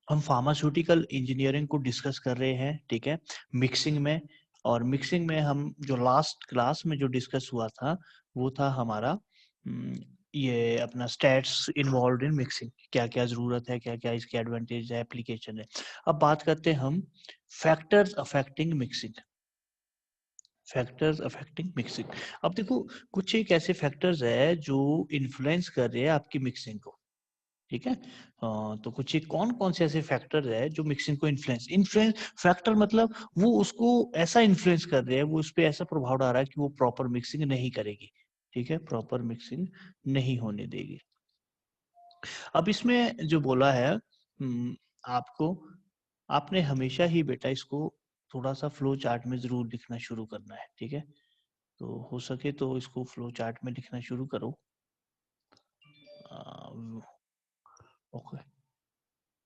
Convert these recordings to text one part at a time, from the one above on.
हम pharmaceutical engineering को discuss कर रहे हैं, ठीक है, मिक्सिंग में। और मिक्सिंग में हम जो लास्ट क्लास में जो डिस्कस हुआ था वो था हमारा ये अपना स्टेट्स इन्वॉल्व इन मिक्सिंग, क्या क्या जरूरत है, क्या क्या इसके एडवांटेज है, एप्लीकेशन है। अब बात करते हैं हम factors affecting mixing. Factors affecting mixing. अब देखो, कुछ एक ऐसे फैक्टर्स है जो इन्फ्लुएंस कर रहे हैं आपकी मिक्सिंग को, ठीक है। तो कुछ एक कौन कौन से ऐसे फैक्टर है जो मिक्सिंग को इन्फ्लुएंस इन्फ्लुएंस फैक्टर मतलब वो उसको ऐसा इन्फ्लुएंस कर रहे हैं, वो उस पर ऐसा प्रभाव डाल रहा है कि वो प्रॉपर मिक्सिंग नहीं करेगी, ठीक है, प्रॉपर मिक्सिंग नहीं होने देगी। अब इसमें जो बोला है आपको, आपने हमेशा ही बेटा इसको थोड़ा सा फ्लो चार्ट में जरूर लिखना शुरू करना है, ठीक है। तो हो सके तो इसको फ्लो चार्ट में लिखना शुरू करो। ओके।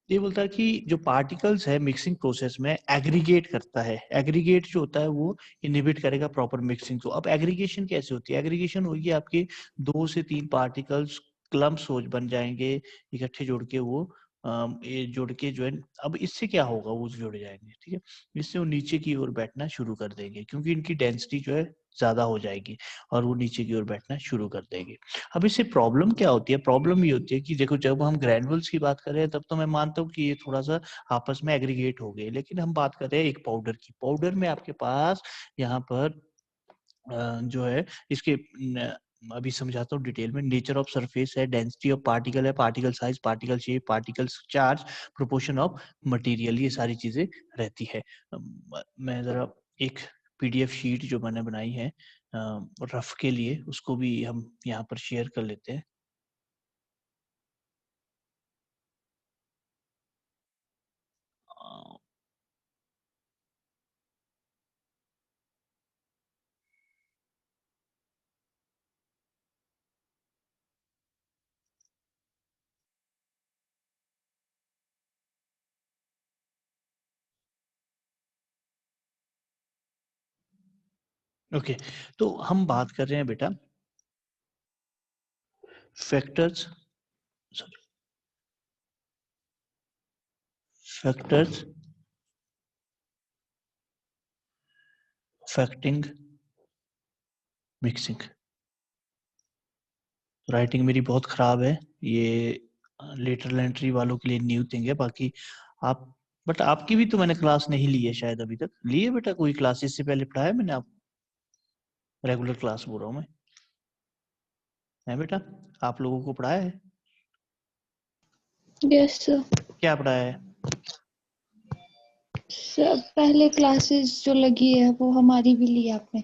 ये बोलता है कि जो पार्टिकल्स है मिक्सिंग प्रोसेस में एग्रीगेट करता है, एग्रीगेट जो होता है वो इनहिबिट करेगा प्रॉपर मिक्सिंग को। अब एग्रीगेशन कैसे होती है? एग्रीगेशन होगी आपके 2 से 3 पार्टिकल्स क्लम्प्स हो बन जाएंगे इकट्ठे जुड़ के, वो ये जुड़ के जो है, अब इससे क्या होगा, वो जुड़ जाएंगे, ठीक है। इससे वो नीचे की ओर बैठना शुरू कर देंगे क्योंकि इनकी डेंसिटी जो है ज्यादा हो जाएगी और वो नीचे की ओर बैठना शुरू कर देंगे। अब इससे प्रॉब्लम क्या होती है? प्रॉब्लम ये होती है कि देखो, जब हम ग्रैनुअल्स की बात कर रहे हैं तब तो मैं मानता हूँ कि ये थोड़ा सा आपस में एग्रीगेट हो गए, लेकिन हम बात कर रहे हैं एक पाउडर की। पाउडर में आपके पास यहाँ पर जो है इसके अभी समझाता हूँ डिटेल में। नेचर ऑफ सरफेस है, डेंसिटी ऑफ पार्टिकल है, particle size, particle shape, particle charge, proportion of material, ये सारी चीजें रहती है। मैं जरा एक पीडीएफ शीट जो मैंने बनाई है रफ के लिए, उसको भी हम यहाँ पर शेयर कर लेते हैं। ओके, तो हम बात कर रहे हैं बेटा factors, factors affecting mixing. Writing मेरी बहुत खराब है, ये लेटरल एंट्री वालों के लिए न्यू थिंग है। बाकी आप, बट आपकी भी तो मैंने क्लास नहीं ली है शायद, अभी तक ली है बेटा कोई क्लास इससे पहले पढ़ाया मैंने? आप रेगुलर क्लास बोल रहा हूँ मैं, है बेटा? आप लोगों को पढ़ाया है? Yes sir. क्या पढ़ाया है? सर पहले क्लासेस जो लगी है वो हमारी भी ली आपने?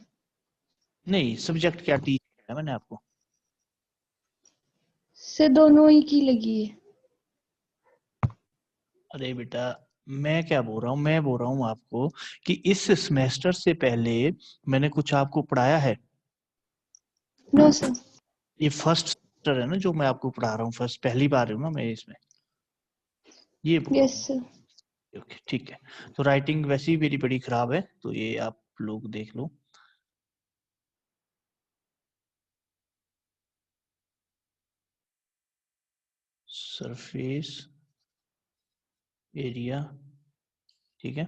नहीं, सब्जेक्ट क्या टीच किया है मैंने आपको? सर दोनों ही की लगी है। अरे बेटा, मैं क्या बोल रहा हूँ, मैं बोल रहा हूँ आपको कि इस सेमेस्टर से पहले मैंने कुछ आपको पढ़ाया है? No sir. ये फर्स्ट सेमेस्टर है ना जो मैं आपको पढ़ा रहा हूँ, फर्स्ट पहली बार हूँ ना मैं इसमें, ये बोल रहा यस हूँ। सर। ओके, ठीक है। तो राइटिंग वैसे ही मेरी बड़ी खराब है, तो ये आप लोग देख लो। सरफेस एरिया, ठीक है।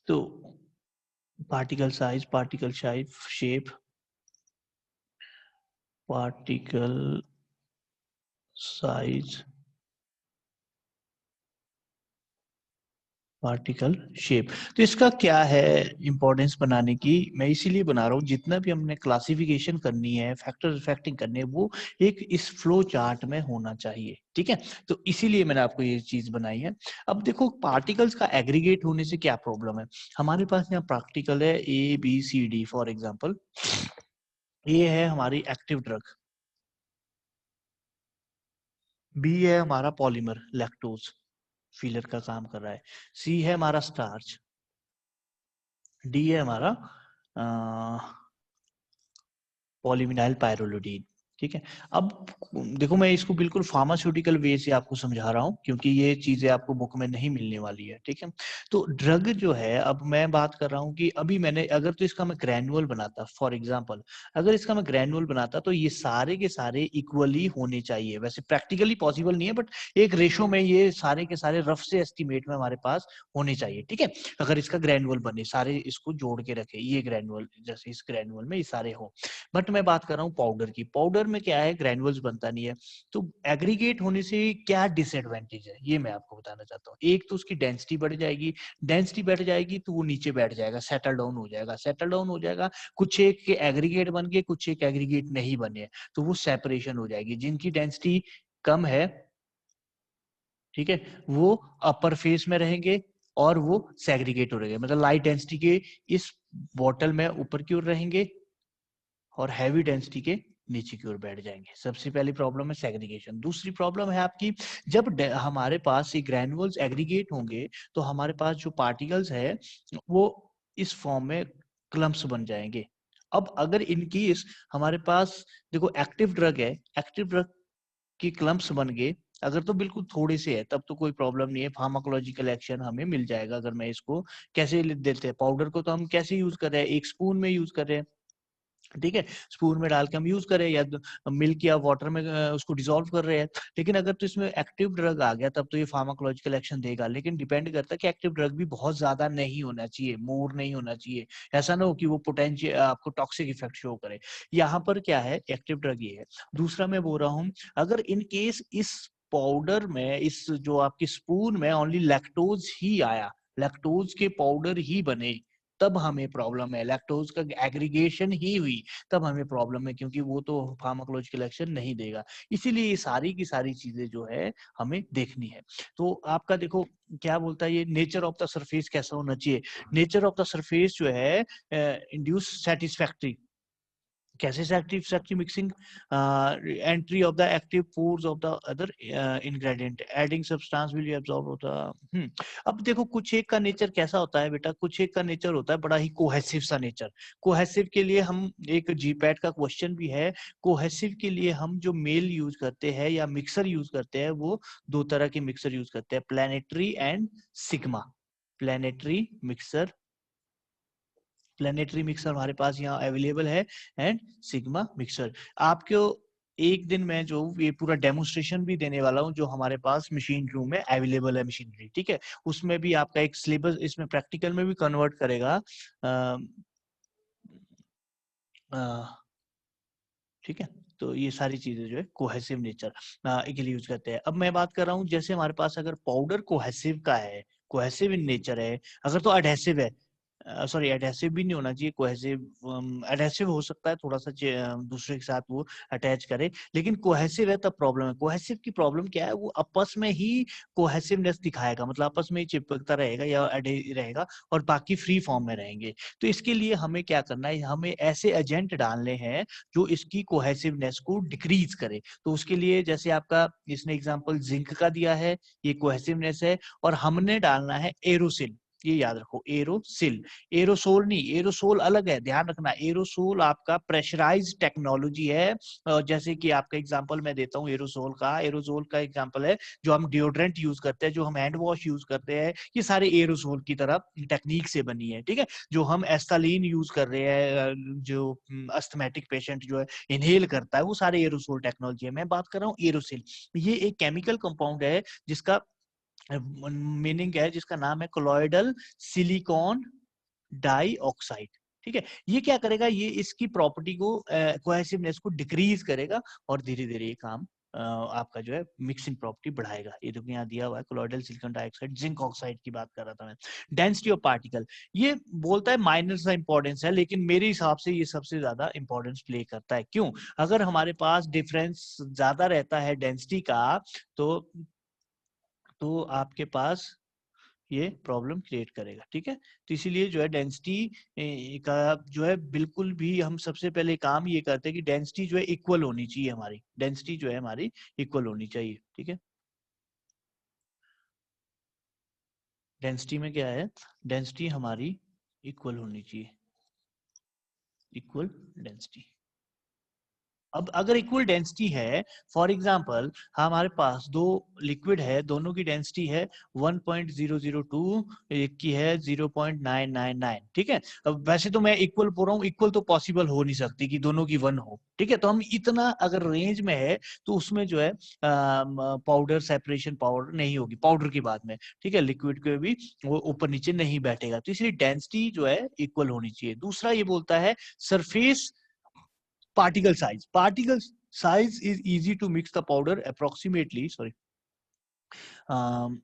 तो particle size, particle shape, particle size, particle shape. तो इसका क्या है इंपॉर्टेंस बनाने की? मैं इसीलिए बना रहा हूँ, जितना भी हमने क्लासिफिकेशन करनी है, फैक्टर इफेक्टिंग करनी है, वो एक इस फ्लो चार्ट में होना चाहिए, ठीक है। तो इसीलिए मैंने आपको ये चीज बनाई है। अब देखो, पार्टिकल्स का एग्रीगेट होने से क्या प्रॉब्लम है? हमारे पास यहाँ पार्टिकल है ABCD फॉर एग्जाम्पल। ये है हमारी एक्टिव ड्रग, बी है हमारा पॉलीमर लैक्टोज, फीलर का काम कर रहा है, सी है हमारा स्टार्च, डी है हमारा पॉलीविनाइल पायरोलोडीन, ठीक है। अब देखो मैं इसको बिल्कुल फार्मास्यूटिकल वे से आपको समझा रहा हूँ क्योंकि ये चीजें आपको बुक में नहीं मिलने वाली है, ठीक है। तो ड्रग जो है, अब मैं बात कर रहा हूँ कि अभी मैंने अगर तो इसका मैं ग्रैनुअल बनाता, फॉर एग्जांपल अगर इसका मैं ग्रैनुअल बनाता तो ये सारे के सारे इक्वली होने चाहिए। वैसे प्रैक्टिकली पॉसिबल नहीं है बट एक रेशो में ये सारे के सारे रफ से एस्टिमेट में हमारे पास होने चाहिए, ठीक है। अगर इसका ग्रैनुअल बने, सारे इसको जोड़ के रखे, ये ग्रैनुअल जैसे इस ग्रैनुअल में ये सारे हो। बट मैं बात कर रहा हूँ पाउडर की। पाउडर में क्या है, ग्रैनुअल्स बनता नहीं है। तो एग्रीगेट होने से क्या डिसएडवांटेज है ये मैं आपको बताना चाहता हूँ। एक तो उसकी डेंसिटी बढ़ जाएगी, डेंसिटी बढ़ जाएगी तो वो नीचे बैठ जाएगा, सेटल डाउन हो जाएगा, सेटल डाउन हो जाएगा। कुछ एक के एग्रीगेट बन गए, कुछ एक एग्रीगेट नहीं बने, तो वो सेपरेशन हो जाएगी। जिनकी डेंसिटी कम है, ठीक है, वो अपर फेस में रहेंगे और वो सेग्रीगेट हो रहेंगे, मतलब लाइट डेंसिटी के इस बॉटल में ऊपर की ओर रहेंगे और हैवी डेंसिटी के नीचे की ओर बैठ जाएंगे। सबसे पहली प्रॉब्लम है सेग्रीगेशन। दूसरी प्रॉब्लम है आपकी, जब हमारे पास ये ग्रैनुअल्स एग्रीगेट होंगे तो हमारे पास जो पार्टिकल्स है वो इस फॉर्म में क्लम्प्स बन जाएंगे। अब अगर इन केस हमारे पास देखो एक्टिव ड्रग है, एक्टिव ड्रग की क्लम्प्स बन गए, अगर तो बिल्कुल थोड़े से है तब तो कोई प्रॉब्लम नहीं है, फार्माकोलॉजिकल एक्शन हमें मिल जाएगा। अगर मैं इसको कैसे देते हैं, पाउडर को तो हम कैसे यूज कर रहे हैं, एक स्पून में यूज कर रहे हैं, ठीक है, स्पून में डाल के हम यूज करें या मिल्क या वाटर में उसको डिसॉल्व कर रहे हैं। लेकिन अगर तो इसमें एक्टिव ड्रग आ गया तब तो ये फार्माकोलॉजिकल एक्शन देगा। लेकिन डिपेंड करता है कि एक्टिव ड्रग भी बहुत ज्यादा नहीं होना चाहिए, मोर नहीं होना चाहिए। ऐसा ना हो कि वो पोटेंशियल आपको टॉक्सिक इफेक्ट शो करे। यहाँ पर क्या है, एक्टिव ड्रग ये है। दूसरा मैं बोल रहा हूँ, अगर इन केस इस पाउडर में, इस जो आपकी स्पून में ओनली लैक्टोज ही आया, लैक्टोज के पाउडर ही बने, तब हमें प्रॉब्लम है। लैक्टोज का एग्रीगेशन ही हुई तब हमें प्रॉब्लम है, क्योंकि वो तो फार्माकोलॉजिकल एक्शन नहीं देगा। इसीलिए ये सारी की सारी चीजें जो है हमें देखनी है। तो आपका देखो क्या बोलता है ये, नेचर ऑफ द सरफेस कैसा होना चाहिए। नेचर ऑफ द सरफेस जो है इंड्यूस सेटिस्फैक्ट्री, कैसे satisfactory mixing, entry of the active force of the other ingredient, adding substance will absorb होता है। अब देखो कुछ एक का नेचर कैसा होता है बेटा, कुछ एक का नेचर होता है बड़ा ही कोहेसिव सा नेचर। कोहेसिव के लिए हम, एक जीपैट का क्वेश्चन भी है, कोहेसिव के लिए हम जो मेल यूज करते हैं या मिक्सर यूज करते हैं, वो दो तरह के मिक्सर यूज करते हैं, planetary and sigma. Planetary mixer, planetary mixer हमारे पास यहाँ अवेलेबल है, एंड सिग्मा मिक्सर। आपको एक दिन में जो ये पूरा डेमोन्स्ट्रेशन भी देने वाला हूँ, जो हमारे पास मशीन रूम में अवेलेबल है मशीनरी, ठीक है। उसमें भी आपका एक सिलेबस इसमें प्रैक्टिकल में भी कन्वर्ट करेगा, ठीक है। तो ये सारी चीजें जो है कोहेसिव नेचर के लिए यूज करते हैं। अब मैं बात कर रहा हूँ, जैसे हमारे पास अगर पाउडर कोहेसिव का है, कोहेसिव इन नेचर है, अगर तो अडहेसिव है, सॉरी एडहेसिव भी नहीं होना चाहिए, कोहेसिव, एडहेसिव हो सकता है थोड़ा सा दूसरे के साथ वो अटैच करे, लेकिन कोहेसिव है तब प्रॉब्लम है। कोहेसिव की प्रॉब्लम क्या है, वो आपस में ही कोहेसिवनेस दिखाएगा, मतलब आपस में ही चिपकता रहेगा या रहेगा और बाकी फ्री फॉर्म में रहेंगे। तो इसके लिए हमें क्या करना है, हमें ऐसे एजेंट डालने हैं जो इसकी कोहेसिवनेस को डिक्रीज करे। तो उसके लिए जैसे आपका इसने एग्जांपल जिंक का दिया है, ये कोहेसिवनेस है, और हमने डालना है एरोसिल। ये याद रखो, एरोसिल, एरोसोल नहीं, एरोसोल अलग है, ध्यान रखना। एरोसोल आपका प्रेशराइज टेक्नोलॉजी है। जैसे कि आपका एग्जांपल मैं देता हूँ एरोसोल का, एरोसोल का एग्जांपल है जो हम डिओड्रेंट यूज करते हैं, जो हम हैंड वॉश यूज करते हैं, ये सारे एरोसोल की तरह टेक्निक से बनी है, ठीक है। जो हम एस्टालीन यूज कर रहे हैं, जो अस्थमेटिक पेशेंट जो है इनहेल करता है, वो सारे एरोसोल टेक्नोलॉजी है। मैं बात कर रहा हूँ एरोसिल, ये एक केमिकल कंपाउंड है जिसका मीनिंग है, जिसका नाम है कोलॉइडल सिलिकॉन डाइऑक्साइड, ठीक है। ये क्या करेगा, ये इसकी प्रॉपर्टी को, कोहेसिवनेस को डिक्रीज करेगा और धीरे धीरे ये काम आपका जो है मिक्सिंग प्रॉपर्टी बढ़ाएगा। ये देखो यहाँ दिया हुआ है colloidal silicon dioxide, zinc oxide की बात कर रहा था मैं। डेंसिटी ऑफ पार्टिकल, ये बोलता है माइनर सा इंपॉर्टेंस है, लेकिन मेरे हिसाब से ये सबसे ज्यादा इंपॉर्टेंस प्ले करता है। क्यों, अगर हमारे पास डिफरेंस ज्यादा रहता है डेंसिटी का, तो आपके पास ये प्रॉब्लम क्रिएट करेगा, ठीक है। तो इसीलिए जो है डेंसिटी का जो है बिल्कुल भी, हम सबसे पहले काम ये करते हैं कि डेंसिटी जो है इक्वल होनी चाहिए, हमारी डेंसिटी जो है हमारी इक्वल होनी चाहिए, ठीक है। डेंसिटी में क्या है, डेंसिटी हमारी इक्वल होनी चाहिए, इक्वल डेंसिटी। अब अगर इक्वल डेंसिटी है, फॉर एग्जांपल हमारे पास दो लिक्विड है, दोनों की डेंसिटी है 1.002, एक की है 0.999, ठीक है। अब वैसे तो मैं इक्वल बोल रहा हूँ, इक्वल तो पॉसिबल हो नहीं सकती कि दोनों की 1 हो, ठीक है। तो हम इतना अगर रेंज में है तो उसमें जो है पाउडर सेपरेशन पाउडर नहीं होगी, पाउडर की बात में, ठीक है। लिक्विड के भी वो ऊपर नीचे नहीं बैठेगा, तो इसलिए डेंसिटी जो है इक्वल होनी चाहिए। दूसरा ये बोलता है surface particle size. Particle size is easy to mix the powder approximately, sorry, um,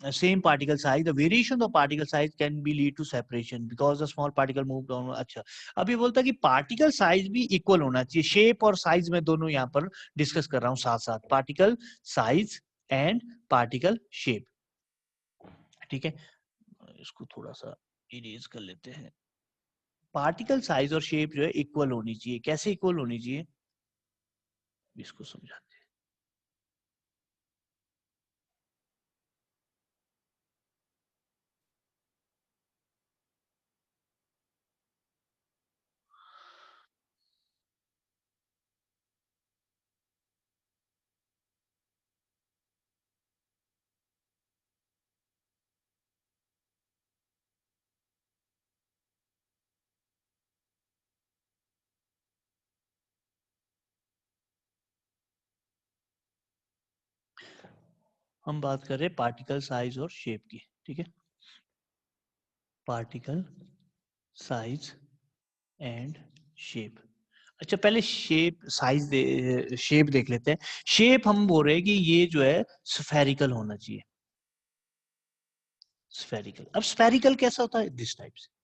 same particle size. The variation of particle size can be lead to separation because the small particle move down. अच्छा, अब ये बोलता है कि particle size भी equal होना चाहिए। Shape और साइज में दोनों यहाँ पर डिस्कस कर रहा हूँ साथ साथ, particle size and particle shape, ठीक है। इसको थोड़ा सा इरेज कर लेते हैं। पार्टिकल साइज और शेप जो है इक्वल होनी चाहिए। कैसे इक्वल होनी चाहिए इसको समझाते हैं। हम बात कर रहे हैं पार्टिकल साइज और शेप की, ठीक है। Particle size and shape. अच्छा, पहले शेप साइज शेप देख लेते हैं। शेप हम बोल रहे हैं कि ये जो है स्फेरिकल होना चाहिए, स्फेरिकल। अब स्फेरिकल कैसा होता है? दिस टाइप से।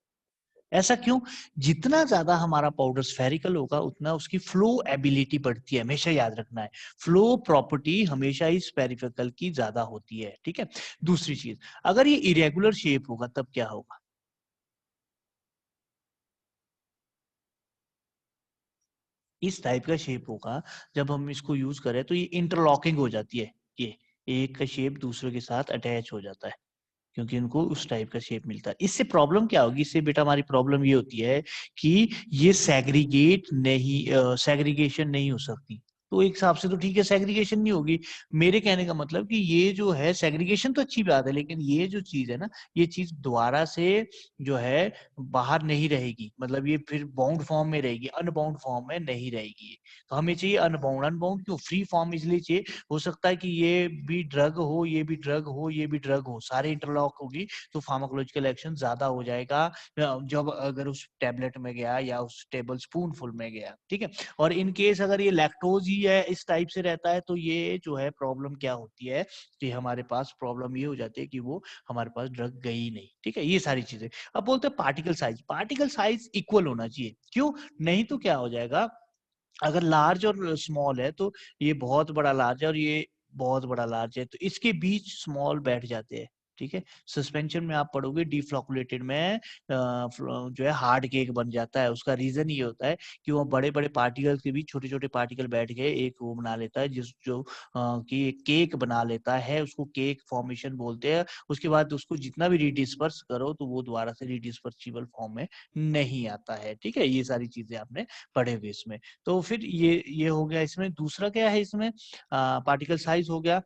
ऐसा क्यों? जितना ज्यादा हमारा पाउडर स्फेरिकल होगा उतना उसकी फ्लो एबिलिटी बढ़ती है, हमेशा याद रखना है। फ्लो प्रॉपर्टी हमेशा ही स्फेरिकल की ज्यादा होती है, ठीक है। दूसरी चीज, अगर ये इरेगुलर शेप होगा तब क्या होगा? इस टाइप का शेप होगा, जब हम इसको यूज करें तो ये इंटरलॉकिंग हो जाती है, ये एक का शेप दूसरे के साथ अटैच हो जाता है, क्योंकि उनको उस टाइप का शेप मिलता है। इससे प्रॉब्लम क्या होगी? इससे बेटा हमारी प्रॉब्लम ये होती है कि ये सेग्रीगेशन नहीं हो सकती। तो एक हिसाब से तो ठीक है, सेग्रीगेशन नहीं होगी। मेरे कहने का मतलब कि ये जो है सेग्रीगेशन तो अच्छी बात है, लेकिन ये जो चीज है ना, ये चीज दोबारा से जो है बाहर नहीं रहेगी, मतलब ये फिर बाउंड फॉर्म में रहेगी, अनबाउंड फॉर्म में नहीं रहेगी। तो हमें चाहिए अनबाउंड। अनबाउंड क्यों? फ्री फॉर्म इसलिए चाहिए, हो सकता है कि ये भी ड्रग हो, ये भी ड्रग हो, ये भी ड्रग हो, सारे इंटरलॉक होगी तो फार्माकोलॉजिकल एक्शन ज्यादा हो जाएगा जब अगर उस टेबलेट में गया या उस टेबल स्पून फुल में गया, ठीक है। और इन केस अगर ये लैक्टोज ही है, इस टाइप से रहता है, तो ये जो है प्रॉब्लम क्या होती है कि हमारे पास प्रॉब्लम ये हो जाती है कि वो हमारे पास ड्रग गई नहीं, ठीक है। ये सारी चीजें। अब बोलते हैं particle size. Particle size equal होना चाहिए। क्यों? नहीं तो क्या हो जाएगा, अगर लार्ज और स्मॉल है तो ये बहुत बड़ा लार्ज है और ये बहुत बड़ा लार्ज है, तो इसके बीच स्मॉल बैठ जाते हैं, ठीक है। सस्पेंशन में आप पढ़ोगे डीफ्लोकुलेटेड में जो है हार्ड केक बन जाता है। उसका रीजन ये होता है कि वो बड़े बड़े पार्टिकल के बीच छोटे छोटे पार्टिकल बैठ गए, एक वो बना लेता है जिस जो कि एक केक बना लेता है, उसको केक फॉर्मेशन बोलते हैं। उसके बाद उसको जितना भी रिडिस्पर्स करो तो वो दोबारा से रिडिस्पर्सिबल फॉर्म में नहीं आता है, ठीक है। ये सारी चीजें आपने पढ़े हुए इसमें। तो फिर ये हो गया। इसमें दूसरा क्या है? इसमें पार्टिकल साइज हो गया,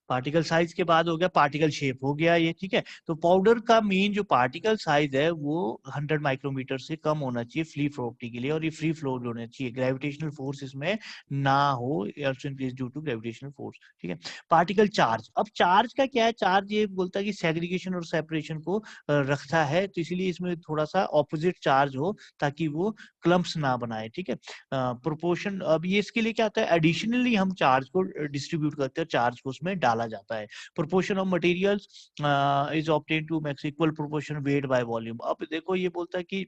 पार्टिकल साइज के बाद हो गया पार्टिकल शेप हो गया ये, ठीक है। तो पाउडर का मेन जो पार्टिकल साइज है वो 100 माइक्रोमीटर से कम होना चाहिए फ्री फ्लोटिंग के लिए, और ये फ्री फ्लो होना चाहिए, ग्रेविटेशनल फोर्स इसमें ना हो, ड्यू टू ग्रेविटेशनल फोर्स, ठीक है। Particle charge. अब चार्ज का क्या है? चार्ज ये बोलता है कि सेग्रीगेशन और सेपरेशन को रखता है, तो इसीलिए इसमें थोड़ा सा ऑपोजिट चार्ज हो ताकि वो क्लम्प्स ना बनाए, ठीक है। प्रोपोर्शन, अब ये इसके लिए क्या होता है, एडिशनली हम चार्ज को डिस्ट्रीब्यूट करते हैं, चार्ज को उसमें डाला जाता है। Proportion of materials is obtain to max equal proportion weight by volume. अब देखो ये बोलता है कि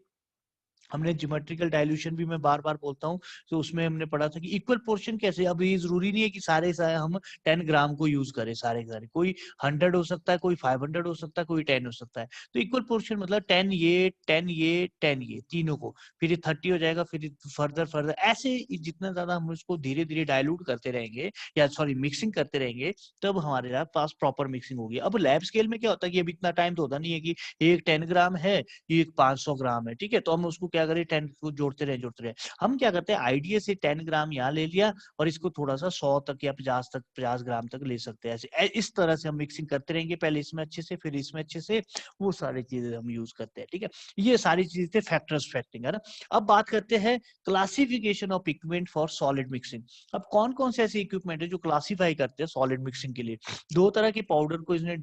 हमने ज्योमेट्रिकल डाइल्यूशन भी मैं बार बार बोलता हूँ, तो उसमें हमने पढ़ा था कि इक्वल पोर्शन कैसे। अब ये जरूरी नहीं है कि सारे हम 10 ग्राम को यूज करें, सारे कोई 100 हो सकता है, कोई 500 हो सकता है, कोई 10 हो सकता है। तो इक्वल पोर्शन मतलब 10 ये 10 ये 10 ये तीनों को, फिर ये 30 हो जाएगा, फिर फर्दर फर्दर ऐसे जितना ज्यादा हम उसको धीरे धीरे डायलूट करते रहेंगे, या सॉरी मिक्सिंग करते रहेंगे, तब हमारे पास प्रॉपर मिक्सिंग होगी। अब लैब स्केल में क्या होता है कि अब इतना टाइम तो होता नहीं है कि एक 10 ग्राम है, ये 500 ग्राम है, ठीक है। तो हम उसको क्या करें 10 को जोड़ते रहे। हम क्या करते हैं आइडिया से 10 ग्राम यहाँ ले लिया और इसको थोड़ा सा 100 तक या 50 ग्राम तक ले सकते हैं। ऐसे इस तरह से हम मिक्सिंग करते रहेंगे, पहले इसमें अच्छे से फिर इसमें अच्छे से, वो सारी चीजें हम यूज करते हैं। ठीक है, ये सारी चीजें थे फैक्टर्स फैक्टिंग, है ना। अब बात करते हैं classification of equipment for solid mixing. अब कौन कौन से ऐसे इक्विपमेंट है जो क्लासिफाई करते हैं सॉलिड मिक्सिंग के लिए। दो तरह के पाउडर को इसने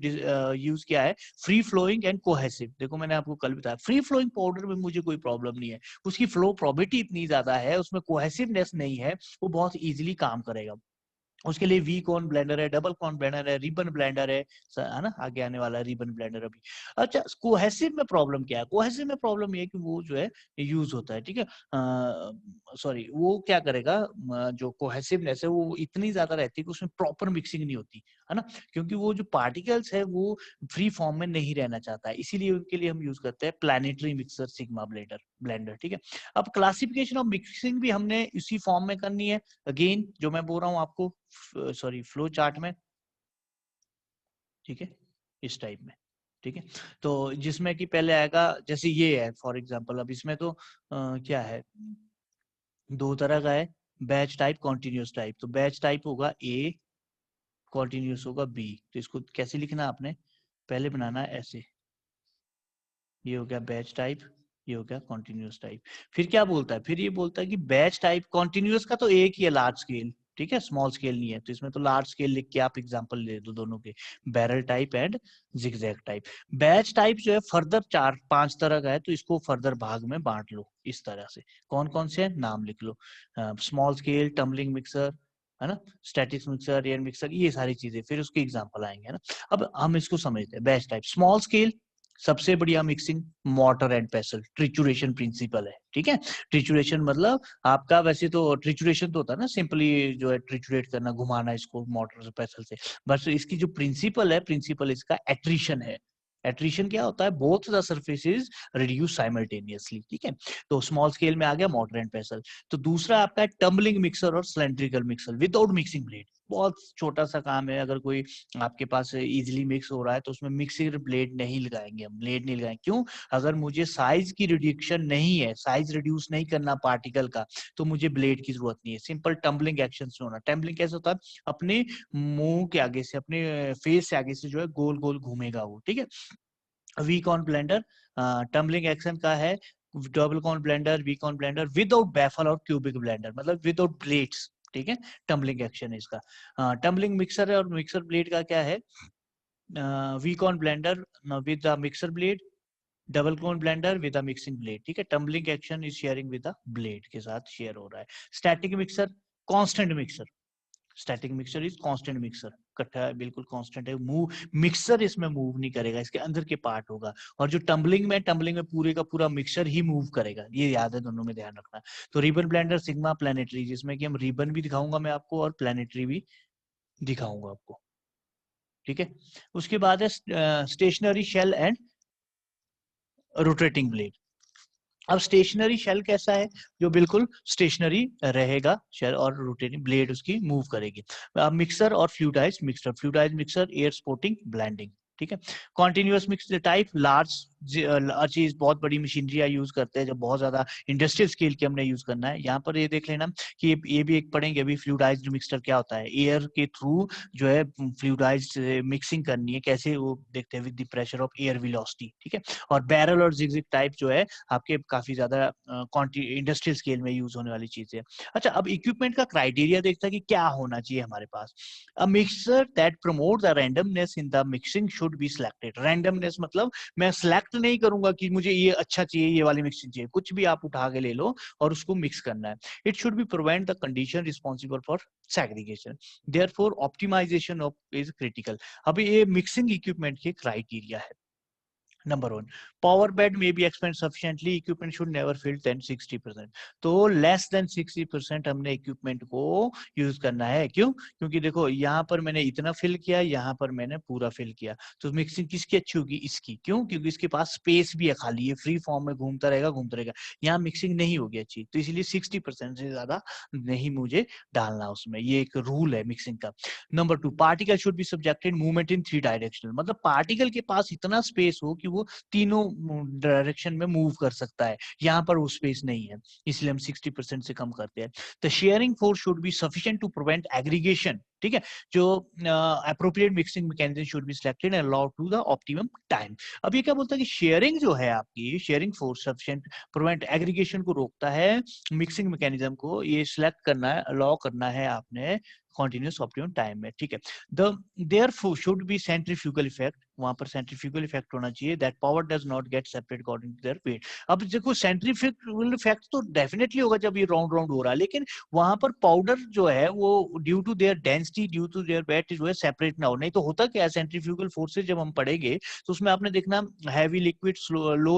यूज किया है, फ्री फ्लोइंग एंड कोहेसिव। देखो मैंने आपको कल बताया फ्री फ्लोइंग पाउडर में मुझे कोई प्रॉब्लम नहीं है, उसकी फ्लो प्रोबेबिलिटी इतनी ज्यादा है, उसमें कोहेसिवनेस नहीं है, वो बहुत इजीली काम करेगा। उसके लिए वी कॉन ब्लेंडर है, डबल कॉन ब्लेंडर है, रिबन ब्लेंडर है ना, आगे आने वाला है रिबन ब्लेंडर अभी। अच्छा, कोहेसिव में प्रॉब्लम क्या है? कोहेसिव में प्रॉब्लम ये है कि वो जो है यूज होता है, ठीक है, सॉरी, वो क्या करेगा, जो कोहेसिवनेस है वो इतनी ज्यादा रहती है कि उसमें प्रॉपर मिक्सिंग नहीं होती, है ना, क्योंकि वो जो पार्टिकल्स है वो फ्री फॉर्म में नहीं रहना चाहता है, इसीलिए उनके लिए हम यूज करते हैं प्लैनेटरी मिक्सर सिग्मा ब्लेंडर, ठीक है। अब क्लासिफिकेशन ऑफ मिक्सिंग भी हमने इसी फॉर्म में करनी है, अगेन जो मैं बोल रहा हूँ आपको, सॉरी फ्लो चार्ट में, ठीक है, इस टाइप में, ठीक है। तो जिसमें कि पहले आएगा, जैसे ये है फॉर एग्जांपल, अब इसमें तो क्या है, दो तरह का है, बैच टाइप कॉन्टिन्यूस टाइप। तो बैच टाइप होगा ए, कॉन्टिन्यूस होगा बी। तो इसको कैसे लिखना आपने, पहले बनाना है ऐसे, ये हो गया बैच टाइप, ये हो गया कॉन्टिन्यूस टाइप। फिर क्या बोलता है, फिर ये बोलता है कि बैच टाइप कॉन्टिन्यूस का तो एक ही है लार्ज स्केल, ठीक है, स्मॉल स्केल नहीं है, तो इसमें तो लार्ज स्केल लिख के आप एग्जांपल ले दो दोनों के, barrel type and zigzag type. Batch type जो है फर्दर 4-5 तरह का है, तो इसको फर्दर भाग में बांट लो इस तरह से। कौन कौन से है नाम लिख लो, स्मॉल स्केल, टम्बलिंग मिक्सर, है ना, स्टैटिक मिक्सर, एयर मिक्सर, ये सारी चीजें, फिर उसके एग्जांपल आएंगे, है ना। अब हम इसको समझते हैं, बैच टाइप स्मॉल स्केल, सबसे बढ़िया mixing mortar and pestle, trituration principle है, ठीक है। ट्रिचुरेशन मतलब आपका, वैसे तो ट्रिचुरेशन तो होता है ना सिंपली जो है ट्रिचुरेट करना, घुमाना इसको मोटर से पेसल से, बस इसकी जो प्रिंसिपल है, प्रिंसिपल इसका एट्रिशन है। एट्रिशन क्या होता है, both the surfaces reduce simultaneously, ठीक है। तो स्मॉल स्केल में आ गया मोटर एंड पेसल। तो दूसरा आपका है टम्बलिंग मिक्सर और cylindrical mixer without mixing blade. बहुत छोटा सा काम है, अगर कोई आपके पास इजीली मिक्स हो रहा है तो उसमें मिक्सिंग ब्लेड नहीं लगाएंगे हम, ब्लेड नहीं लगाएंगे, क्यों? अगर मुझे साइज की रिड्यूक्शन नहीं है, साइज रिड्यूस नहीं करना पार्टिकल का, तो मुझे ब्लेड की जरूरत नहीं है, सिंपल टम्बलिंग एक्शन से होना। टम्बलिंग कैसे होता है, अपने मुंह के आगे से, अपने फेस से आगे से जो है गोल गोल घूमेगा वो, ठीक है। V cone blender tumbling action का है, double cone blender, V cone blender without baffle और क्यूबिक ब्लेंडर, मतलब विदाउट ब्लेड्स, ठीक है, टम्बलिंग एक्शन है इसका। टम्बलिंग मिक्सर है और मिक्सर ब्लेड का क्या है, V cone blender with the mixer blade, double cone blender with the mixing blade, ठीक है। Tumbling action is shearing with the blade के साथ शेयर हो रहा है। Static mixer, constant mixer, static mixer is constant mixer, इकट्ठा है, बिल्कुल कांस्टेंट है, मूव मिक्सर इसमें मूव नहीं करेगा, इसके अंदर के पार्ट होगा। और जो टम्बलिंग में पूरे का पूरा मिक्सर ही मूव करेगा, ये याद है, दोनों में ध्यान रखना। तो रिबन ब्लेंडर सिग्मा प्लैनेटरी, जिसमें कि हम रिबन भी दिखाऊंगा मैं आपको और प्लैनेटरी भी दिखाऊंगा आपको, ठीक है। उसके बाद है stationary shell and rotating blade. अब स्टेशनरी शेल कैसा है, जो बिल्कुल स्टेशनरी रहेगा शेल, और रोटेटिंग ब्लेड उसकी मूव करेगी। अब मिक्सर और fluidised mixer air sporting blending, ठीक है। कॉन्टिन्यूअस मिक्सर टाइप, लार्ज चीज, बहुत बड़ी मशीनरी यूज करते हैं जब बहुत ज्यादा इंडस्ट्रियल स्केल की हमने यूज करना है। यहाँ पर ये देख लेना कि ये भी एक पढ़ेंगे अभी, फ्लूइडाइज्ड मिक्सर क्या होता है, एयर के थ्रू जो है फ्लूइडाइज्ड मिक्सिंग करनी है, कैसे वो देखते हैं, with the pressure of air velocity, ठीक है। और बैरल और जिगजैग टाइप जो है आपके काफी ज्यादा इंडस्ट्रियल स्केल में यूज होने वाली चीज है। अच्छा, अब इक्विपमेंट का क्राइटेरिया देखता है कि क्या होना चाहिए हमारे पास। A mixer that promote the randomness in the mixing should be selected. Randomness मतलब मैं सिलेक्ट नहीं करूंगा कि मुझे ये अच्छा चाहिए, ये वाली मिक्सिंग चाहिए, कुछ भी आप उठा के ले लो और उसको मिक्स करना है। It should be prevent the condition responsible for segregation, therefore optimization of is critical। अभी ये मिक्सिंग इक्विपमेंट के क्राइटेरिया है। नंबर 1, पावर बेड में be expand sufficiently, equipment should never fill 10-60%। तो लेस देन 60% हमने इक्विपमेंट को यूज करना है, क्यों? क्योंकि देखो यहाँ पर मैंने इतना फिल किया, यहाँ पर मैंने पूरा फिल किया, तो मिक्सिंग किसकी अच्छी होगी, इसकी। क्यों? क्योंकि इसके पास स्पेस भी है खाली, ये फ्री फॉर्म में घूमता रहेगा। यहाँ मिक्सिंग नहीं होगी अच्छी, तो इसलिए 60% से ज्यादा नहीं मुझे डालना उसमें, ये एक रूल है मिक्सिंग का। Number 2, particle should be subjected movement in 3 directional, मतलब पार्टिकल के पास इतना स्पेस हो कि वो तीनों डायरेक्शन में मूव कर सकता है, यहाँ पर वो स्पेस नहीं है, इसलिए हम 60% से कम करते हैं। The shearing force should be sufficient to prevent aggregation, ठीक है, जो appropriate mixing mechanism should be selected and allowed to the optimum time. अब ये क्या बोलता है कि शेयरिंग जो है आपकी, sharing force sufficient prevent aggregation को रोकता है, मिक्सिंग मैकेनिज्म को ये सिलेक्ट करना है, अलाउ करना है आपने continuous optimum टाइम में, ठीक है। The therefore should be centrifugal effect, वहां पर सेंट्रीफ्यूगल इफेक्ट होना चाहिए, that powder does not get separate according to their weight. अब देखो सेंट्रीफ्यूगल इफेक्ट तो डेफिनेटली होगा जब ये राउंड राउंड हो रहा है, लेकिन वहां पर पाउडर जो है वो due to their density, due to their weight जो है सेपरेट ना हो। नहीं तो होता क्या है, सेंट्रीफ्यूगल फोर्सेज जब हम पढ़ेंगे तो उसमें आपने देखना हैवी लिक्विड, लो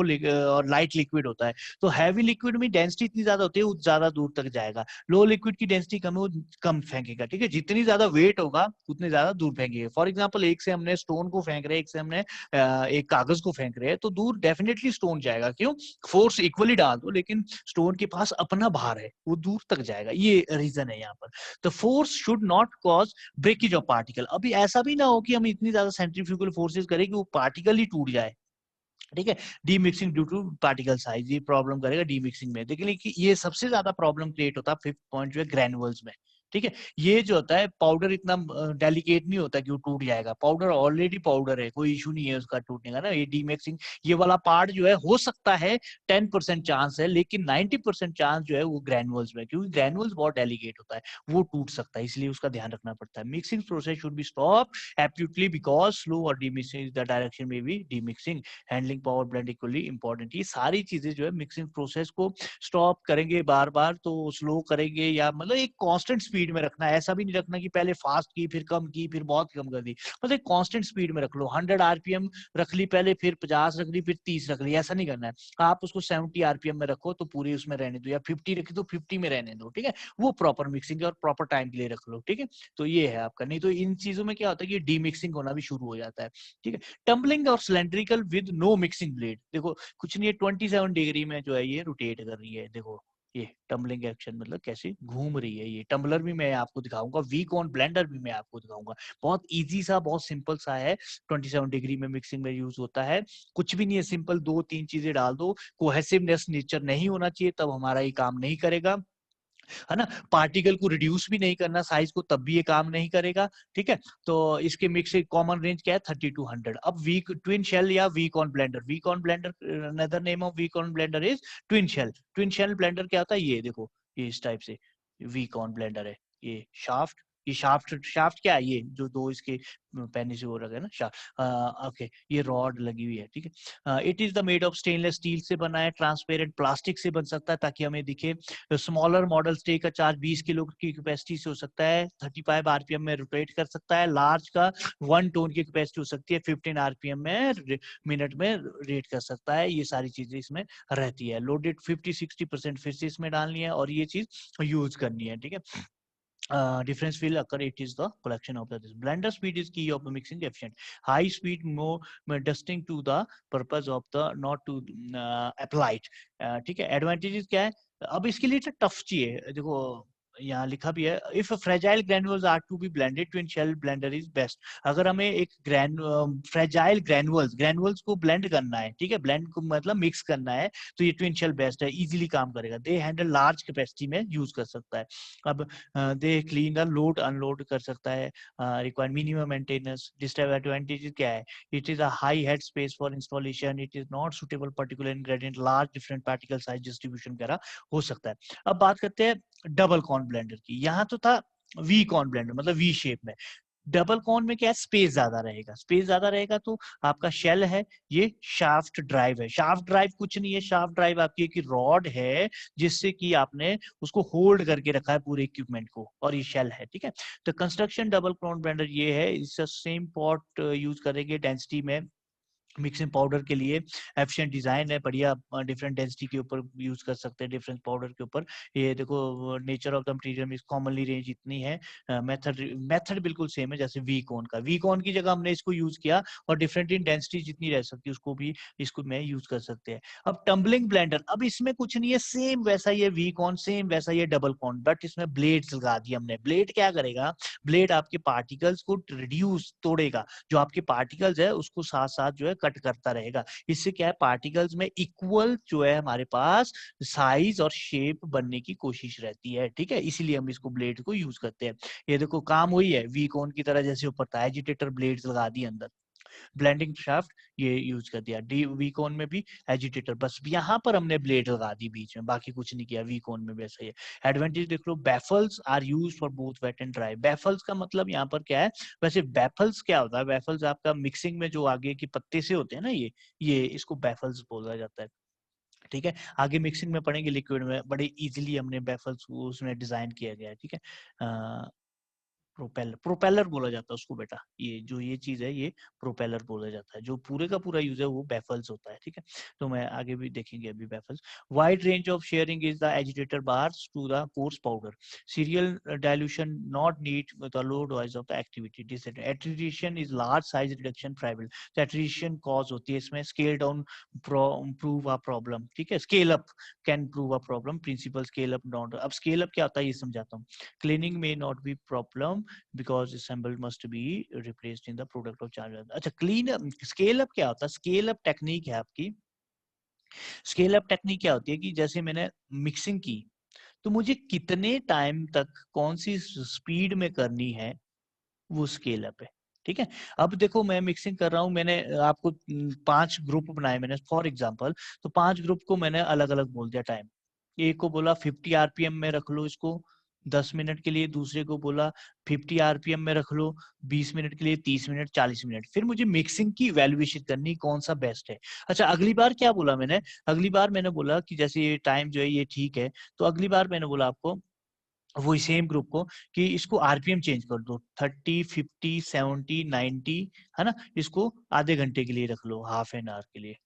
और लाइट लिक्विड होता है। तो हैवी लिक्विड में डेंसिटी इतनी ज्यादा होती है वो ज्यादा दूर तक जाएगा, लो लिक्विड की डेंसिटी कम है वो कम फेंकेगा, ठीक है। जितनी ज्यादा वेट होगा उतने ज्यादा दूर फेंकेगा। फॉर एग्जांपल एक से हमने स्टोन को फेंक रहे हैं, एक से हमने एक कागज को फेंक रहे हैं, तो दूर डेफिनेटली स्टोन जाएगा। क्यों? फोर्स इक्वली डाल दो लेकिन स्टोन के पास अपना भार है, वो दूर तक जाएगा, ये रीजन है यहाँ पर। The force should not cause breakage of particle. अभी ऐसा भी ना हो कि हम इतनी ज्यादा सेंट्रीफ्यूगल फोर्सेस करें कि वो पार्टिकल ही टूट जाए, ठीक है। Demixing due to particle size, ये प्रॉब्लम करेगा डी मिक्सिंग में। देखिए कि ये सबसे ज्यादा प्रॉब्लम क्रिएट होता है फिफ्थ पॉइंट जो है ग्रैनुअल्स में, ठीक है। ये जो होता है पाउडर इतना डेलिकेट नहीं होता कि वो टूट जाएगा, पाउडर ऑलरेडी पाउडर है, कोई इशू नहीं है उसका टूटने का ना। ये डी मिक्सिंग ये वाला पार्ट जो है हो सकता है 10% चांस है, लेकिन 90% चांस जो है वो ग्रैनुअल्स में, क्योंकि ग्रैनुअल्स बहुत डेलिकेट होता है, वो टूट सकता है, इसलिए उसका ध्यान रखना पड़ता है। Mixing process should be stop absolutely because slow और डी मिक्सिंग द डायरेक्शन में be demixing, handling powder blend equally important. ये सारी चीजें जो है मिक्सिंग प्रोसेस को स्टॉप करेंगे बार बार तो स्लो करेंगे, या मतलब एक कांस्टेंट स्पीड में रखना है। ऐसा भी नहीं रखना कि पहले फास्ट की फिर कम की फिर बहुत कम कर दी, मतलब एक कांस्टेंट स्पीड में रख लो। 100 आरपीएम रख ली पहले, फिर 50 रख ली, फिर 30 रख ली, ऐसा नहीं करना है। आप उसको 70 आरपीएम में रखो तो पूरी उसमें रहने दो, या 50 रखी तो 50 में रहने दो, ठीक है। वो प्रॉपर मिक्सिंग और प्रॉपर टाइम के लिए रख लो, ठीक है। तो ये है आपका, नहीं तो इन चीजों में क्या होता है कि डी मिक्सिंग होना भी शुरू हो जाता है, ठीक है। टम्बलिंग और cylindrical with no mixing blade, देखो कुछ नहीं है, 27 डिग्री में जो है ये रोटेट कर रही है, देखो ये टम्बलिंग एक्शन मतलब कैसे घूम रही है। ये टम्बलर भी मैं आपको दिखाऊंगा, वीक ऑन ब्लेंडर भी मैं आपको दिखाऊंगा। बहुत इजी सा, बहुत सिंपल सा है, 27 डिग्री में मिक्सिंग में यूज होता है। कुछ भी नहीं है, सिंपल 2-3 चीजें डाल दो, कोहेसिवनेस नेचर नहीं होना चाहिए, तब हमारा ये काम नहीं करेगा, है ना। पार्टिकल को रिड्यूस भी नहीं करना साइज को, तब भी ये काम नहीं करेगा, ठीक है। तो इसके मिक्स कॉमन रेंज क्या है 30 to 100। अब वीक ट्विन शेल या V cone blender, V cone blender another name of V cone blender is twin shell. Twin shell blender क्या होता है, ये देखो ये इस टाइप से वीक ऑन ब्लेंडर है। ये शाफ्ट, ये शाफ्ट, शाफ्ट क्या है, ये जो दो इसके पैनी से वो रखे ना शाफ्ट, ओके, ये रॉड लगी हुई है, ठीक है। It is the made of stainless steel से बना है, ट्रांसपेरेंट प्लास्टिक से बन सकता है ताकि हमें दिखे। स्मॉलर मॉडल स्टे का चार्ज 20 किलो की कैपेसिटी से हो सकता है, 35 आरपीएम में रोटेट कर सकता है। लार्ज का 1 टन की कैपेसिटी हो सकती है, 15 आरपीएम में मिनट में रेट कर सकता है। ये सारी चीजें इसमें रहती है। लोडेड 50-60% फिर से इसमें डालनी है और ये चीज यूज करनी है, ठीक है। Difference will occur, it is the collection of this. Blender speed is key of the mixing efficient. High speed more dusting to the purpose of the not to applied, ठीक है। एडवांटेजेस क्या है, अब इसके लिए टफ चाहिए, देखो यहाँ लिखा भी है, if fragile granules are to be blended twin shell blender is best. अगर हमें एक फ्रेजाइल ग्रैनुअल्स को ब्लेंड करना है, ठीक है, ब्लेंड को मतलब मिक्स करना है, तो ये ट्विन शेल बेस्ट है, इजीली काम करेगा। दे हैंडल लार्ज कैपेसिटी में यूज कर सकता है। अब they clean the load unload कर सकता है, रिक्वायर मिनिमम मेंटेनेंस। डिसएडवांटेज क्या है, it is a high head space for installation, it is not suitable particular ingredient, large different particle size distribution वगैरह हो सकता है। अब बात करते हैं डबल कॉर्न ब्लेंडर की। यहाँ तो था वी कॉर्न ब्लेंडर मतलब वी शेप में, डबल कॉर्न में क्या है, स्पेस ज्यादा रहेगा, स्पेस ज्यादा रहेगा तो आपका शेल है, ये शाफ्ट ड्राइव है। शाफ्ट ड्राइव कुछ नहीं है, शाफ्ट ड्राइव आपकी एक रॉड है जिससे कि आपने उसको होल्ड करके रखा है पूरे इक्विपमेंट को, और ये शेल है, ठीक है। तो कंस्ट्रक्शन डबल कॉर्न ब्लेंडर ये है, इसका सेम पॉट यूज करेंगे डेंसिटी में मिक्सिंग पाउडर के लिए। एफिशिएंट डिजाइन है, बढ़िया, डिफरेंट डेंसिटी के ऊपर यूज कर सकते हैं, डिफरेंट पाउडर के ऊपर। ये देखो nature of the material is commonly range इतनी है। मेथड मेथड बिल्कुल सेम है जैसे वी कॉन का, वी कॉन की जगह हमने इसको यूज किया, और डिफरेंट इन डेंसिटी जितनी रह सकती है उसको भी इसको में यूज कर सकते हैं। अब टम्बलिंग ब्लेंडर, अब इसमें कुछ नहीं है, सेम वैसा ये वी कॉन, सेम वैसा ये डबल कॉन, बट इसमें ब्लेड्स लगा दिए हमने। ब्लेड क्या करेगा, ब्लेड आपके पार्टिकल्स को रिड्यूस, तोड़ेगा, जो आपके पार्टिकल्स है उसको साथ साथ जो है कट करता रहेगा। इससे क्या है, पार्टिकल्स में इक्वल जो है हमारे पास साइज और शेप बनने की कोशिश रहती है, ठीक है, इसीलिए हम इसको ब्लेड को यूज करते हैं। ये देखो काम हुई है, वी कोन की तरह जैसे ऊपर था, एजिटेटर ब्लेड्स लगा दिए अंदर, ब्लेंडिंग शाफ्ट ये यूज कर दिया, डी वी कोन में भी एजिटेटर, बस यहाँ पर हमने ब्लेड लगा दी बीच में, बाकी कुछ नहीं किया। वी कोन में भी ऐसा ही है। एडवांटेज देख लो, baffles are use for both wet and dry. Baffles का मतलब यहाँ पर क्या है, वैसे बैफल्स क्या होता है, बैफल्स आपका मिक्सिंग में जो आगे की पत्ते से होते हैं ना, ये इसको बैफल्स बोला जाता है, ठीक है। आगे मिक्सिंग में पढ़ेंगे, लिक्विड में बड़े इजीली हमने बैफल्स को उसमें डिजाइन किया गया है, ठीक है। प्रोपेलर, प्रोपेलर बोला जाता है उसको बेटा, ये जो ये चीज है ये प्रोपेलर बोला जाता है, जो पूरे का पूरा यूज है वो बैफल्स होता है, ठीक है। तो मैं आगे भी देखेंगे अभी baffles. Wide range of shearing is the agitator bars to the coarse powder, serial dilution not need the low dose of the activity, attrition is large size reduction tribal, attrition cause होती है इसमें, scale down prove a problem, ठीक है, scale up can prove a problem, principle scale up not. अब scale up क्या होता है ये समझाता हूँ। क्लीनिंग में not be problem because assemble must be replaced in the product of charge। अच्छा, क्लीन स्केल अप क्या होता है, स्केल अप टेक्निक है आपकी। स्केल अप टेक्निक क्या होती है कि जैसे मैंने मिक्सिंग की, तो मुझे कितने टाइम तक कौन सी स्पीड में करनी है, वो स्केल अप है, ठीक है। अब देखो मैं मिक्सिंग कर रहा हूँ, मैंने आपको 5 ग्रुप बनाए मैंने फॉर एग्जांपल, तो 5 ग्रुप को मैंने अलग अलग बोल दिया टाइम। एक को बोला 50 आरपीएम में रख लो इसको 10 मिनट के लिए, दूसरे को बोला 50 आरपीएम में रख लो 20 मिनट के लिए, 30 मिनट, 40 मिनट। फिर मुझे मिक्सिंग की वैल्यूएशन करनी कौन सा बेस्ट है। अच्छा, अगली बार क्या बोला मैंने, अगली बार मैंने बोला कि जैसे ये टाइम जो है ये ठीक है, तो अगली बार मैंने बोला आपको वही सेम ग्रुप को कि इसको आरपीएम चेंज कर दो, 30, 50, 70, 90, है ना, इसको आधे घंटे के लिए रख लो, हाफ एन आवर के लिए,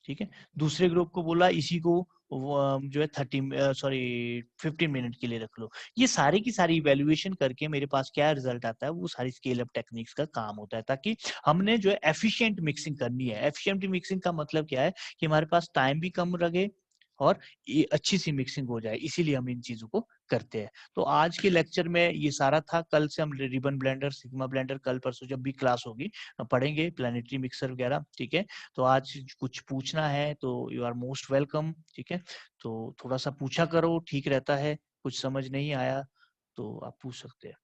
ठीक है। दूसरे ग्रुप को बोला इसी को जो है 15 मिनट के लिए रख लो। ये सारी की सारी इवेल्युएशन करके मेरे पास क्या रिजल्ट आता है, वो सारी स्केल अप टेक्निक्स का काम होता है, ताकि हमने जो है एफिशिएंट मिक्सिंग करनी है। एफिशिएंट मिक्सिंग का मतलब क्या है कि हमारे पास टाइम भी कम लगे और ये अच्छी सी मिक्सिंग हो जाए, इसीलिए हम इन चीजों को करते हैं। तो आज के लेक्चर में ये सारा था। कल से हम रिबन ब्लेंडर, सिग्मा ब्लेंडर, कल परसों जब भी क्लास होगी पढ़ेंगे, प्लानिटरी मिक्सर वगैरह, ठीक है। तो आज कुछ पूछना है तो यू आर मोस्ट वेलकम, ठीक है। तो थोड़ा सा पूछा करो, ठीक रहता है। कुछ समझ नहीं आया तो आप पूछ सकते हैं।